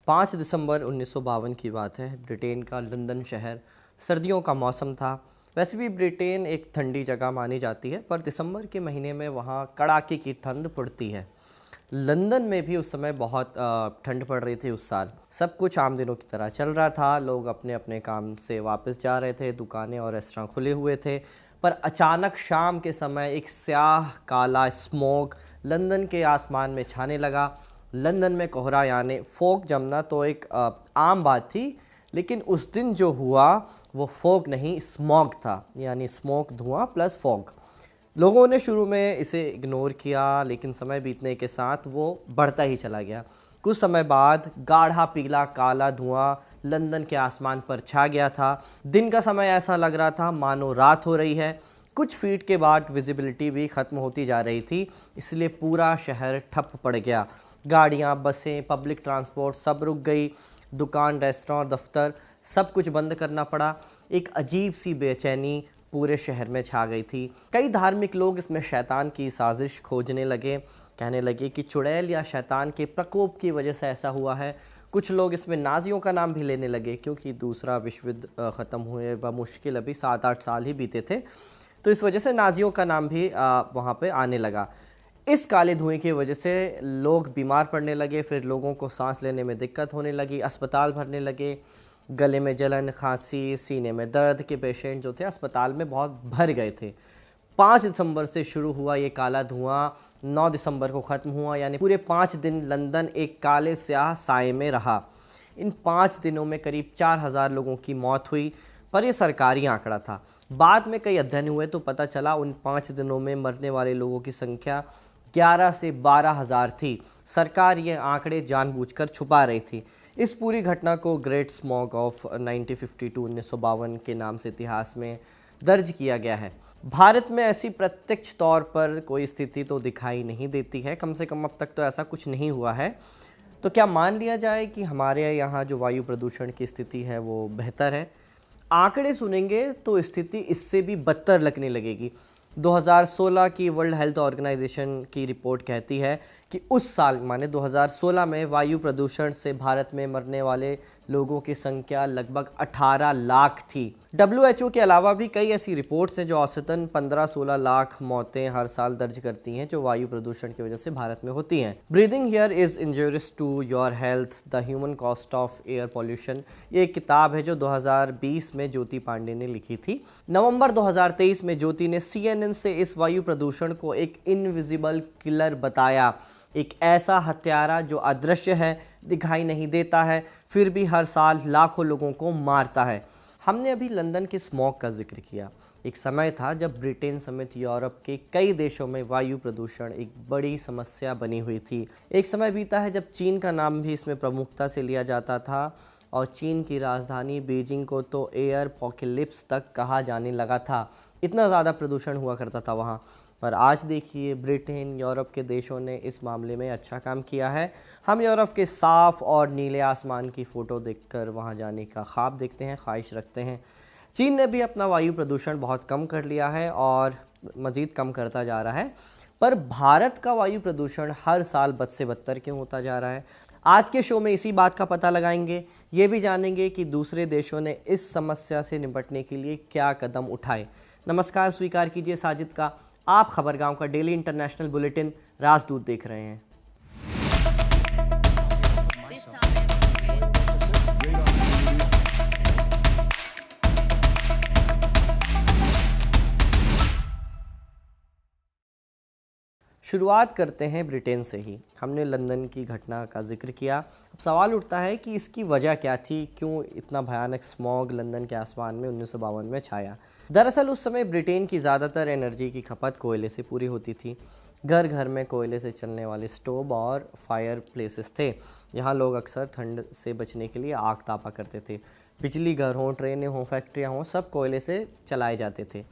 5 दिसंबर 1952 की बात है। ब्रिटेन का लंदन शहर, सर्दियों का मौसम था। वैसे भी ब्रिटेन एक ठंडी जगह मानी जाती है, पर दिसंबर के महीने में वहाँ कड़ाके की ठंड पड़ती है। लंदन में भी उस समय बहुत ठंड पड़ रही थी उस साल। सब कुछ आम दिनों की तरह चल रहा था। लोग अपने अपने काम से वापस जा रहे थे, दुकानें और रेस्टोरेंट खुले हुए थे। पर अचानक शाम के समय एक स्याह काला स्मोक लंदन के आसमान में छाने लगा। लंदन में कोहरा यानी फॉग जमना तो एक आम बात थी, लेकिन उस दिन जो हुआ वो फॉग नहीं, स्मॉग था, यानी स्मोक, धुआं प्लस फॉग। लोगों ने शुरू में इसे इग्नोर किया, लेकिन समय बीतने के साथ वो बढ़ता ही चला गया। कुछ समय बाद गाढ़ा पीला काला धुआं लंदन के आसमान पर छा गया था। दिन का समय ऐसा लग रहा था मानो रात हो रही है। कुछ फीट के बाद विजिबिलिटी भी ख़त्म होती जा रही थी, इसलिए पूरा शहर ठप पड़ गया। गाड़ियाँ, बसें, पब्लिक ट्रांसपोर्ट सब रुक गई। दुकान, रेस्टोरेंट, दफ्तर सब कुछ बंद करना पड़ा। एक अजीब सी बेचैनी पूरे शहर में छा गई थी। कई धार्मिक लोग इसमें शैतान की साजिश खोजने लगे, कहने लगे कि चुड़ैल या शैतान के प्रकोप की वजह से ऐसा हुआ है। कुछ लोग इसमें नाजियों का नाम भी लेने लगे, क्योंकि दूसरा विश्व युद्ध ख़त्म हुए बमुश्किल अभी 7-8 साल ही बीते थे, तो इस वजह से नाजियों का नाम भी वहाँ पे आने लगा। इस काले धुएं की वजह से लोग बीमार पड़ने लगे, फिर लोगों को सांस लेने में दिक्कत होने लगी, अस्पताल भरने लगे। गले में जलन, खांसी, सीने में दर्द के पेशेंट जो थे अस्पताल में बहुत भर गए थे। 5 दिसंबर से शुरू हुआ ये काला धुआं 9 दिसंबर को ख़त्म हुआ, यानी पूरे 5 दिन लंदन एक काले स्याह साए में रहा। इन 5 दिनों में करीब 4000 लोगों की मौत हुई, पर यह सरकारी आंकड़ा था। बाद में कई अध्ययन हुए तो पता चला उन 5 दिनों में मरने वाले लोगों की संख्या 11 से 12,000 थी। सरकार ये आंकड़े जानबूझकर छुपा रही थी। इस पूरी घटना को ग्रेट स्मॉग ऑफ 1952 के नाम से इतिहास में दर्ज किया गया है। भारत में ऐसी प्रत्यक्ष तौर पर कोई स्थिति तो दिखाई नहीं देती है, कम से कम अब तक तो ऐसा कुछ नहीं हुआ है। तो क्या मान लिया जाए कि हमारे यहाँ जो वायु प्रदूषण की स्थिति है वो बेहतर है? आंकड़े सुनेंगे तो स्थिति इससे भी बदतर लगने लगेगी। 2016 की वर्ल्ड हेल्थ ऑर्गेनाइजेशन की रिपोर्ट कहती है कि उस साल माने 2016 में वायु प्रदूषण से भारत में मरने वाले लोगों की संख्या लगभग 18 लाख थी। WHO के अलावा भी कई ऐसी रिपोर्ट्स हैं जो औसतन 15-16 लाख मौतें हर साल दर्ज करती हैं, जो वायु प्रदूषण की वजह से भारत में होती हैं। Breathing here is injurious to your health, the human cost of air pollution, ये एक किताब है जो 2020 में ज्योति पांडे ने लिखी थी। नवंबर 2023 में ज्योति ने CNN से इस वायु प्रदूषण को एक इनविजिबल किलर बताया, एक ऐसा हत्यारा जो अदृश्य है, दिखाई नहीं देता है, फिर भी हर साल लाखों लोगों को मारता है। हमने अभी लंदन के स्मॉग का जिक्र किया। एक समय था जब ब्रिटेन समेत यूरोप के कई देशों में वायु प्रदूषण एक बड़ी समस्या बनी हुई थी। एक समय बीता है जब चीन का नाम भी इसमें प्रमुखता से लिया जाता था, और चीन की राजधानी बीजिंग को तो एयर पॉकेलिप्स तक कहा जाने लगा था, इतना ज़्यादा प्रदूषण हुआ करता था वहाँ। पर आज देखिए, ब्रिटेन, यूरोप के देशों ने इस मामले में अच्छा काम किया है। हम यूरोप के साफ़ और नीले आसमान की फ़ोटो देखकर वहाँ जाने का ख्वाब देखते हैं, ख्वाहिश रखते हैं। चीन ने भी अपना वायु प्रदूषण बहुत कम कर लिया है और मज़ीद कम करता जा रहा है, पर भारत का वायु प्रदूषण हर साल बद से बदतर क्यों होता जा रहा है? आज के शो में इसी बात का पता लगाएंगे। ये भी जानेंगे कि दूसरे देशों ने इस समस्या से निपटने के लिए क्या कदम उठाए। नमस्कार, स्वीकार कीजिए साजिद का। आप खबरगांव का डेली इंटरनेशनल बुलेटिन राजदूत देख रहे हैं। शुरुआत करते हैं ब्रिटेन से ही। हमने लंदन की घटना का जिक्र किया। अब सवाल उठता है कि इसकी वजह क्या थी, क्यों इतना भयानक स्मॉग लंदन के आसमान में 1952 में छाया। दरअसल उस समय ब्रिटेन की ज़्यादातर एनर्जी की खपत कोयले से पूरी होती थी। घर घर में कोयले से चलने वाले स्टोव और फायर प्लेसेस थे। यहाँ लोग अक्सर ठंड से बचने के लिए आग तापा करते थे। बिजली घर हों, ट्रेनें हों, फैक्ट्रियाँ हों, सब कोयले से चलाए जाते थे।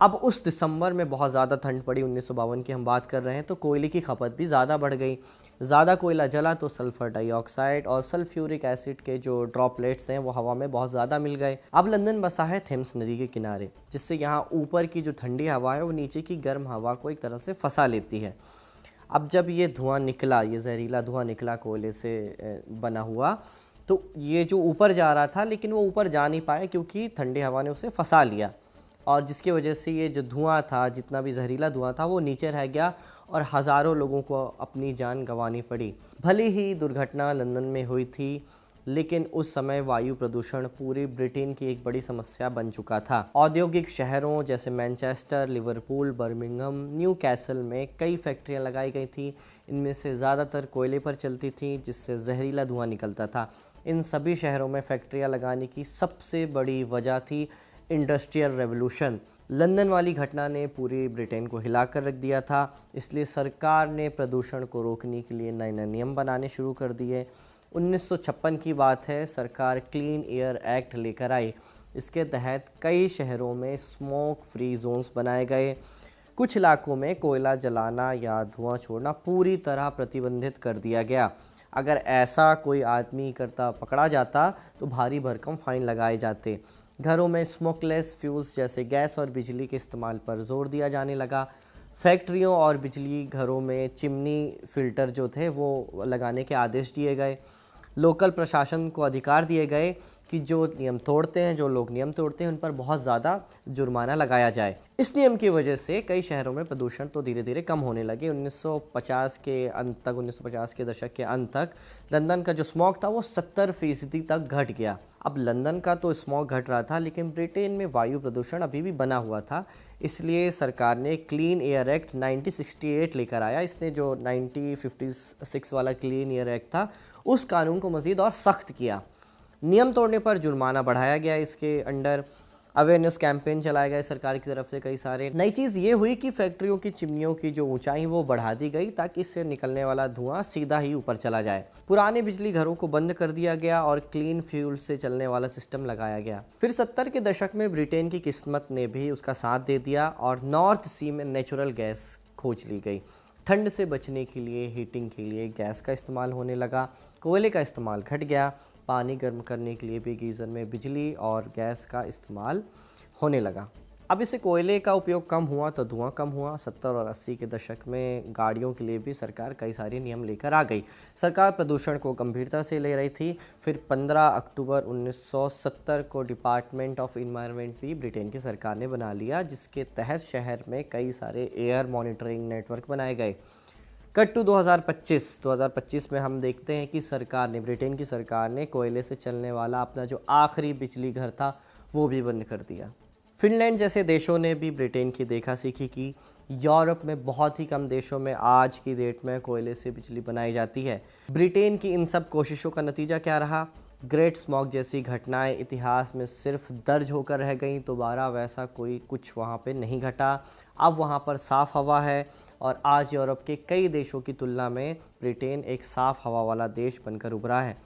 अब उस दिसंबर में बहुत ज़्यादा ठंड पड़ी, 1952 की हम बात कर रहे हैं, तो कोयले की खपत भी ज़्यादा बढ़ गई। ज़्यादा कोयला जला तो सल्फ़र डाइऑक्साइड और सल्फ्यूरिक एसिड के जो ड्रॉपलेट्स हैं वो हवा में बहुत ज़्यादा मिल गए। अब लंदन बसा है थेम्स नदी के किनारे, जिससे यहाँ ऊपर की जो ठंडी हवा है वो नीचे की गर्म हवा को एक तरह से फंसा लेती है। अब जब ये धुआं निकला, ये जहरीला धुआं निकला कोयले से बना हुआ, तो ये जो ऊपर जा रहा था लेकिन वो ऊपर जा नहीं पाया क्योंकि ठंडी हवा ने उसे फंसा लिया, और जिसकी वजह से ये जो धुआं था, जितना भी जहरीला धुआं था, वो नीचे रह गया और हज़ारों लोगों को अपनी जान गंवानी पड़ी। भले ही दुर्घटना लंदन में हुई थी, लेकिन उस समय वायु प्रदूषण पूरी ब्रिटेन की एक बड़ी समस्या बन चुका था। औद्योगिक शहरों जैसे Manchester, Liverpool, Birmingham, new castle में कई फैक्ट्रियां लगाई गई थी। इनमें से ज़्यादातर कोयले पर चलती थी, जिससे जहरीला धुआं निकलता था। इन सभी शहरों में फैक्ट्रियां लगाने की सबसे बड़ी वजह थी इंडस्ट्रियल रेवोल्यूशन। लंदन वाली घटना ने पूरी ब्रिटेन को हिला कर रख दिया था, इसलिए सरकार ने प्रदूषण को रोकने के लिए नए नए नियम बनाने शुरू कर दिए। 1956 की बात है, सरकार क्लीन एयर एक्ट लेकर आई। इसके तहत कई शहरों में स्मोक फ्री जोन्स बनाए गए। कुछ इलाकों में कोयला जलाना या धुआं छोड़ना पूरी तरह प्रतिबंधित कर दिया गया। अगर ऐसा कोई आदमी करता पकड़ा जाता तो भारी भरकम फाइन लगाए जाते। घरों में स्मोकलेस फ्यूल्स जैसे गैस और बिजली के इस्तेमाल पर जोर दिया जाने लगा। फैक्ट्रियों और बिजली घरों में चिमनी फिल्टर जो थे वो लगाने के आदेश दिए गए। लोकल प्रशासन को अधिकार दिए गए कि जो नियम तोड़ते हैं, जो लोग नियम तोड़ते हैं, उन पर बहुत ज़्यादा जुर्माना लगाया जाए। इस नियम की वजह से कई शहरों में प्रदूषण तो धीरे धीरे कम होने लगे। 1950 के अंत तक, 1950 के दशक के अंत तक लंदन का जो स्मॉग था वो 70% तक घट गया। अब लंदन का तो स्मॉग घट रहा था, लेकिन ब्रिटेन में वायु प्रदूषण अभी भी बना हुआ था। इसलिए सरकार ने क्लीन एयर एक्ट 1968 लेकर आया। इसने जो 1956 वाला क्लीन एयर एक्ट था, उस कानून को मज़ीद और सख्त किया। नियम तोड़ने पर जुर्माना बढ़ाया गया। इसके अंडर अवेयरनेस कैंपेन चलाए गए सरकार की तरफ से कई सारे। नई चीज़ ये हुई कि फैक्ट्रियों की चिमनियों की जो ऊंचाई वो बढ़ा दी गई ताकि इससे निकलने वाला धुआं सीधा ही ऊपर चला जाए। पुराने बिजली घरों को बंद कर दिया गया और क्लीन फ्यूल से चलने वाला सिस्टम लगाया गया। फिर 70 के दशक में ब्रिटेन की किस्मत ने भी उसका साथ दे दिया और नॉर्थ सी में नेचुरल गैस खोज ली गई। ठंड से बचने के लिए, हीटिंग के लिए गैस का इस्तेमाल होने लगा। कोयले का इस्तेमाल घट गया। पानी गर्म करने के लिए भी गीज़र में बिजली और गैस का इस्तेमाल होने लगा। अब इससे कोयले का उपयोग कम हुआ तो धुआं कम हुआ। 70 और 80 के दशक में गाड़ियों के लिए भी सरकार कई सारे नियम लेकर आ गई। सरकार प्रदूषण को गंभीरता से ले रही थी। फिर 15 अक्टूबर 1970 को डिपार्टमेंट ऑफ इन्वायरमेंट भी ब्रिटेन की सरकार ने बना लिया, जिसके तहत शहर में कई सारे एयर मॉनिटरिंग नेटवर्क बनाए गए। कट टू 2025 में हम देखते हैं कि सरकार ने, ब्रिटेन की सरकार ने कोयले से चलने वाला अपना जो आखिरी बिजली घर था वो भी बंद कर दिया। फिनलैंड जैसे देशों ने भी ब्रिटेन की देखा सीखी की। यूरोप में बहुत ही कम देशों में आज की डेट में कोयले से बिजली बनाई जाती है। ब्रिटेन की इन सब कोशिशों का नतीजा क्या रहा? ग्रेट स्मॉग जैसी घटनाएं इतिहास में सिर्फ दर्ज होकर रह गईं। दोबारा वैसा कोई कुछ वहाँ पे नहीं घटा। अब वहाँ पर साफ़ हवा है और आज यूरोप के कई देशों की तुलना में ब्रिटेन एक साफ़ हवा वाला देश बनकर उभरा है।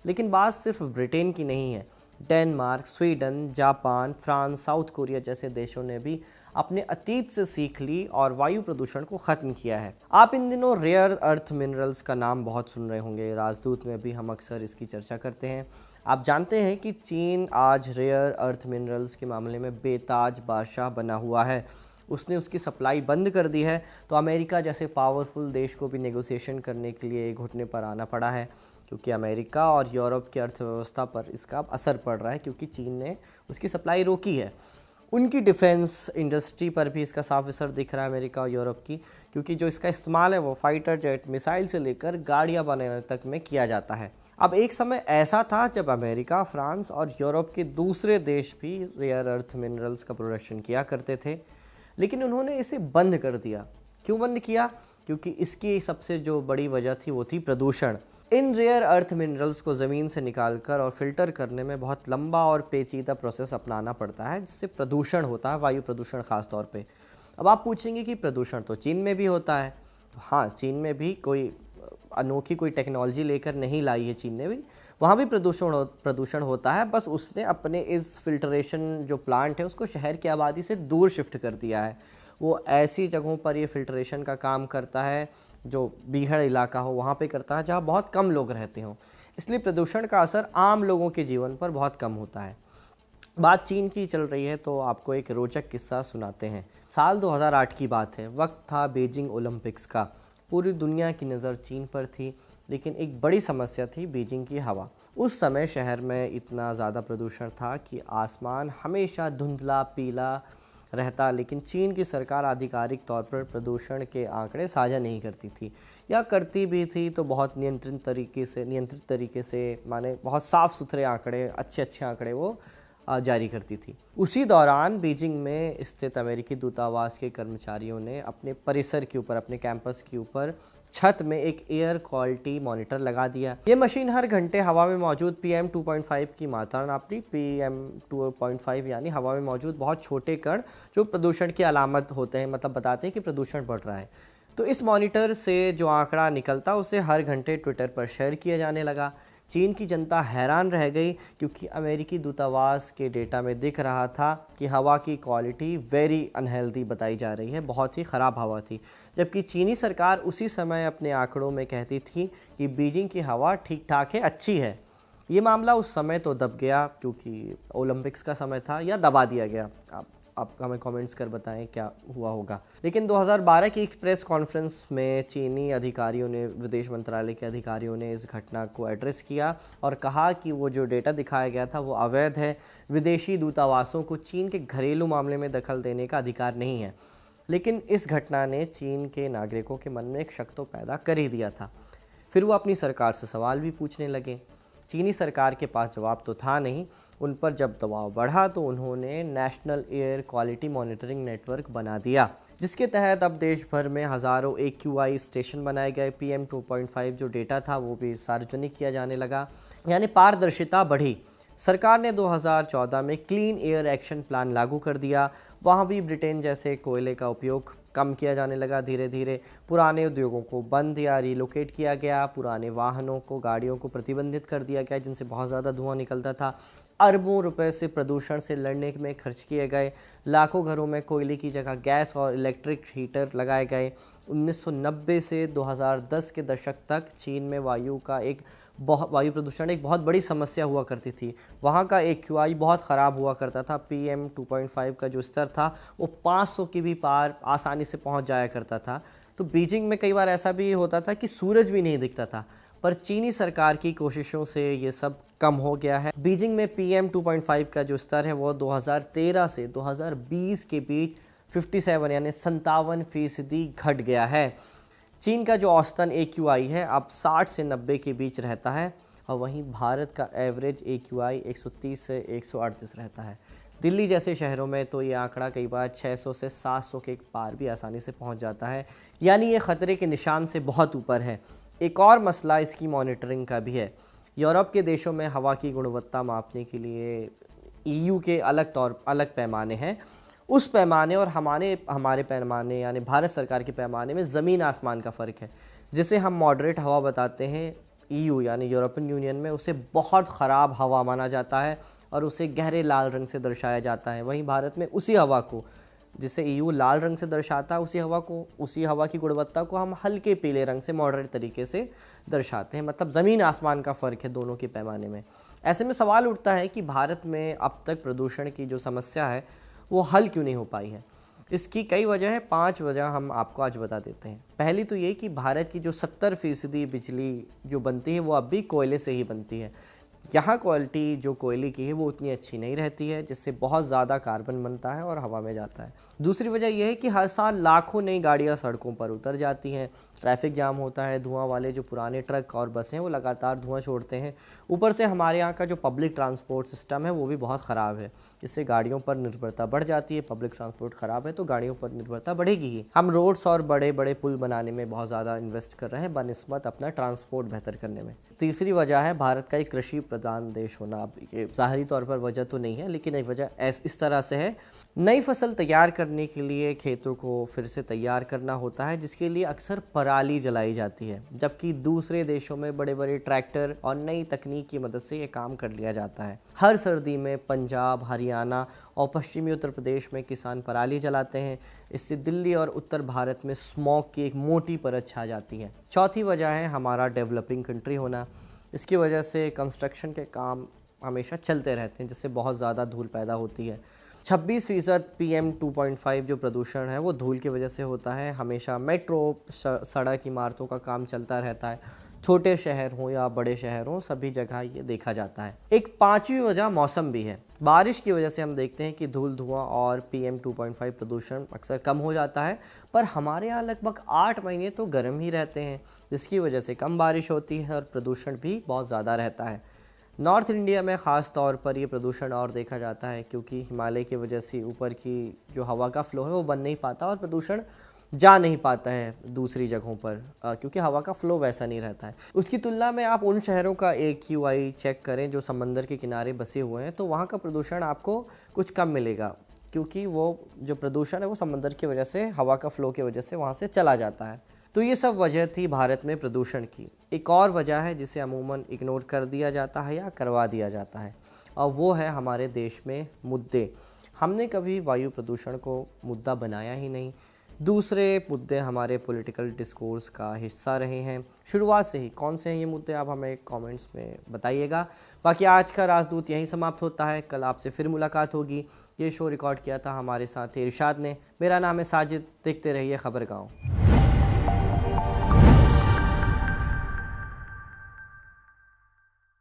लेकिन बात सिर्फ ब्रिटेन की नहीं है। Denmark, Sweden, Japan, France, south Korea जैसे देशों ने भी अपने अतीत से सीख ली और वायु प्रदूषण को ख़त्म किया है। आप इन दिनों रेयर अर्थ मिनरल्स का नाम बहुत सुन रहे होंगे। राजदूत में भी हम अक्सर इसकी चर्चा करते हैं। आप जानते हैं कि चीन आज रेयर अर्थ मिनरल्स के मामले में बेताज बादशाह बना हुआ है। उसने उसकी सप्लाई बंद कर दी है, तो अमेरिका जैसे पावरफुल देश को भी नेगोशिएशन करने के लिए घुटने पर आना पड़ा है, क्योंकि अमेरिका और यूरोप की अर्थव्यवस्था पर इसका असर पड़ रहा है, क्योंकि चीन ने उसकी सप्लाई रोकी है। उनकी डिफेंस इंडस्ट्री पर भी इसका साफ असर दिख रहा है, अमेरिका और यूरोप की, क्योंकि जो इसका इस्तेमाल है वो फाइटर जेट, मिसाइल से लेकर गाड़ियाँ बनाने तक में किया जाता है। अब एक समय ऐसा था जब अमेरिका, फ्रांस और यूरोप के दूसरे देश भी रेयर अर्थ मिनरल्स का प्रोडक्शन किया करते थे, लेकिन उन्होंने इसे बंद कर दिया। क्यों बंद किया? क्योंकि इसकी सबसे जो बड़ी वजह थी वो थी प्रदूषण। इन रेयर अर्थ मिनरल्स को ज़मीन से निकालकर और फिल्टर करने में बहुत लंबा और पेचीदा प्रोसेस अपनाना पड़ता है, जिससे प्रदूषण होता है, वायु प्रदूषण ख़ास तौर पे। अब आप पूछेंगे कि प्रदूषण तो चीन में भी होता है। तो हाँ, चीन में भी कोई अनोखी कोई टेक्नोलॉजी लेकर नहीं लाई है चीन ने भी, वहाँ भी प्रदूषण होता है। बस उसने अपने इस फिल्ट्रेशन जो प्लांट है उसको शहर की आबादी से दूर शिफ्ट कर दिया है। वो ऐसी जगहों पर ये फिल्ट्रेशन का काम करता है जो बीहड़ इलाका हो, वहाँ पे करता है जहाँ बहुत कम लोग रहते हों। इसलिए प्रदूषण का असर आम लोगों के जीवन पर बहुत कम होता है। बात चीन की चल रही है तो आपको एक रोचक किस्सा सुनाते हैं। साल 2008 की बात है। वक्त था बीजिंग ओलंपिक्स का। पूरी दुनिया की नज़र चीन पर थी, लेकिन एक बड़ी समस्या थी बीजिंग की हवा। उस समय शहर में इतना ज़्यादा प्रदूषण था कि आसमान हमेशा धुंधला पीला रहता, लेकिन चीन की सरकार आधिकारिक तौर पर प्रदूषण के आंकड़े साझा नहीं करती थी, या करती भी थी तो बहुत नियंत्रित तरीके से, माने बहुत साफ़ सुथरे आंकड़े, अच्छे आंकड़े वो जारी करती थी। उसी दौरान बीजिंग में स्थित अमेरिकी दूतावास के कर्मचारियों ने अपने परिसर के ऊपर, अपने कैंपस के ऊपर छत में एक एयर क्वालिटी मॉनिटर लगा दिया। ये मशीन हर घंटे हवा में मौजूद PM 2.5 की मात्रा नापती। PM 2.5 यानी हवा में मौजूद बहुत छोटे कण जो प्रदूषण की अलामत होते हैं, मतलब बताते हैं कि प्रदूषण बढ़ रहा है। तो इस मॉनिटर से जो आंकड़ा निकलता उसे हर घंटे ट्विटर पर शेयर किया जाने लगा। चीन की जनता हैरान रह गई, क्योंकि अमेरिकी दूतावास के डेटा में दिख रहा था कि हवा की क्वालिटी वेरी अनहेल्दी बताई जा रही है, बहुत ही ख़राब हवा थी। जबकि चीनी सरकार उसी समय अपने आंकड़ों में कहती थी कि बीजिंग की हवा ठीक ठाक है, अच्छी है। ये मामला उस समय तो दब गया, क्योंकि ओलंपिक्स का समय था, या दबा दिया गया। आप हमें कमेंट्स कर बताएं क्या हुआ होगा। लेकिन 2012 की एक प्रेस कॉन्फ्रेंस में चीनी अधिकारियों ने, विदेश मंत्रालय के अधिकारियों ने इस घटना को एड्रेस किया और कहा कि वो जो डेटा दिखाया गया था वो अवैध है। विदेशी दूतावासों को चीन के घरेलू मामले में दखल देने का अधिकार नहीं है। लेकिन इस घटना ने चीन के नागरिकों के मन में एक शक तो पैदा कर ही दिया था। फिर वो अपनी सरकार से सवाल भी पूछने लगे। चीनी सरकार के पास जवाब तो था नहीं। उन पर जब दबाव बढ़ा तो उन्होंने national air quality monitoring network बना दिया, जिसके तहत अब देश भर में हज़ारों AQI स्टेशन बनाए गए। PM 2.5 जो डेटा था वो भी सार्वजनिक किया जाने लगा, यानी पारदर्शिता बढ़ी। सरकार ने 2014 में क्लीन एयर एक्शन प्लान लागू कर दिया। वहाँ भी ब्रिटेन जैसे कोयले का उपयोग कम किया जाने लगा। धीरे धीरे पुराने उद्योगों को बंद या रिलोकेट किया गया। पुराने वाहनों को, गाड़ियों को प्रतिबंधित कर दिया गया, जिनसे बहुत ज़्यादा धुआं निकलता था। अरबों रुपए से प्रदूषण से लड़ने में खर्च किए गए। लाखों घरों में कोयले की जगह गैस और इलेक्ट्रिक हीटर लगाए गए। 1990 से 2010 के दशक तक चीन में वायु प्रदूषण एक बहुत बड़ी समस्या हुआ करती थी। वहाँ का AQI बहुत ख़राब हुआ करता था। PM 2.5 का जो स्तर था वो 500 के भी पार आसानी से पहुँच जाया करता था। तो बीजिंग में कई बार ऐसा भी होता था कि सूरज भी नहीं दिखता था, पर चीनी सरकार की कोशिशों से ये सब कम हो गया है। बीजिंग में PM 2.5 का जो स्तर है वो 2013 से 2020 के बीच 57 यानी 57% घट गया है। चीन का जो औसतन AQI है अब 60 से 90 के बीच रहता है, और वहीं भारत का एवरेज AQI 130 से 138 रहता है। दिल्ली जैसे शहरों में तो ये आंकड़ा कई बार 600 से 700 के पार भी आसानी से पहुंच जाता है, यानी ये ख़तरे के निशान से बहुत ऊपर है। एक और मसला इसकी मॉनिटरिंग का भी है। यूरोप के देशों में हवा की गुणवत्ता मापने के लिए EU के अलग पैमाने हैं। उस पैमाने और हमारे पैमाने यानी भारत सरकार के पैमाने में ज़मीन आसमान का फ़र्क है। जिसे हम मॉडरेट हवा बताते हैं, EU यानी यूरोपियन यूनियन में उसे बहुत ख़राब हवा माना जाता है और उसे गहरे लाल रंग से दर्शाया जाता है। वहीं भारत में उसी हवा को, जिसे EU लाल रंग से दर्शाता है, उसी हवा की गुणवत्ता को हम हल्के पीले रंग से मॉडरेट तरीके से दर्शाते हैं। मतलब ज़मीन आसमान का फ़र्क है दोनों के पैमाने में। ऐसे में सवाल उठता है कि भारत में अब तक प्रदूषण की जो समस्या है वो हल क्यों नहीं हो पाई है। इसकी कई वजह है, 5 वजह हम आपको आज बता देते हैं। पहली तो ये कि भारत की जो 70% बिजली जो बनती है वो अब भी कोयले से ही बनती है। यहाँ क्वालिटी जो कोयले की है वो उतनी अच्छी नहीं रहती है, जिससे बहुत ज़्यादा कार्बन बनता है और हवा में जाता है। दूसरी वजह यह है कि हर साल लाखों नई गाड़ियाँ सड़कों पर उतर जाती हैं, ट्रैफिक जाम होता है, धुआं वाले जो पुराने ट्रक और बसें हैं वो लगातार धुआं छोड़ते हैं। ऊपर से हमारे यहाँ का जो पब्लिक ट्रांसपोर्ट सिस्टम है वो भी बहुत ख़राब है, जिससे गाड़ियों पर निर्भरता बढ़ जाती है। पब्लिक ट्रांसपोर्ट ख़राब है तो गाड़ियों पर निर्भरता बढ़ेगी ही। हम रोड्स और बड़े बड़े पुल बनाने में बहुत ज़्यादा इन्वेस्ट कर रहे हैं बनिस्बत अपना ट्रांसपोर्ट बेहतर करने में। तीसरी वजह है भारत का एक कृषि प्रधान देश होना। अब ये ज़ाहरी तौर पर वजह तो नहीं है, लेकिन एक वजह इस तरह से है, नई फसल तैयार करने के लिए खेतों को फिर से तैयार करना होता है, जिसके लिए अक्सर पराली जलाई जाती है, जबकि दूसरे देशों में बड़े बड़े ट्रैक्टर और नई तकनीक की मदद से ये काम कर लिया जाता है। हर सर्दी में पंजाब, हरियाणा और पश्चिमी उत्तर प्रदेश में किसान पराली जलाते हैं। इससे दिल्ली और उत्तर भारत में स्मॉग की एक मोटी परत छा जाती है। चौथी वजह है हमारा डेवलपिंग कंट्री होना। इसकी वजह से कंस्ट्रक्शन के काम हमेशा चलते रहते हैं, जिससे बहुत ज़्यादा धूल पैदा होती है। 26% PM2.5 जो प्रदूषण है वो धूल की वजह से होता है। हमेशा मेट्रो, सड़क, इमारतों का काम चलता रहता है। छोटे शहर हों या बड़े शहर हों, सभी जगह ये देखा जाता है। एक पांचवी वजह मौसम भी है। बारिश की वजह से हम देखते हैं कि धूल, धुआं और PM2.5 प्रदूषण अक्सर कम हो जाता है, पर हमारे यहाँ लगभग 8 महीने तो गर्म ही रहते हैं, जिसकी वजह से कम बारिश होती है और प्रदूषण भी बहुत ज़्यादा रहता है। नॉर्थ इंडिया में ख़ास तौर पर ये प्रदूषण और देखा जाता है, क्योंकि हिमालय की वजह से ऊपर की जो हवा का फ्लो है वो बन नहीं पाता और प्रदूषण जा नहीं पाता है दूसरी जगहों पर, क्योंकि हवा का फ्लो वैसा नहीं रहता है। उसकी तुलना में आप उन शहरों का AQI चेक करें जो समंदर के किनारे बसे हुए हैं, तो वहाँ का प्रदूषण आपको कुछ कम मिलेगा, क्योंकि वो जो प्रदूषण है वो समंदर की वजह से, हवा का फ्लो की वजह से वहाँ से चला जाता है। तो ये सब वजह थी भारत में प्रदूषण की। एक और वजह है जिसे अमूमन इग्नोर कर दिया जाता है या करवा दिया जाता है, और वो है हमारे देश में मुद्दे। हमने कभी वायु प्रदूषण को मुद्दा बनाया ही नहीं। दूसरे मुद्दे हमारे पॉलिटिकल डिस्कोर्स का हिस्सा रहे हैं शुरुआत से ही। कौन से हैं ये मुद्दे, आप हमें कमेंट्स में बताइएगा। बाकी आज का राजदूत यहीं समाप्त होता है। कल आपसे फिर मुलाकात होगी। ये शो रिकॉर्ड किया था हमारे साथी इरशाद ने। मेरा नाम है साजिद। देखते रहिए खबरगांव।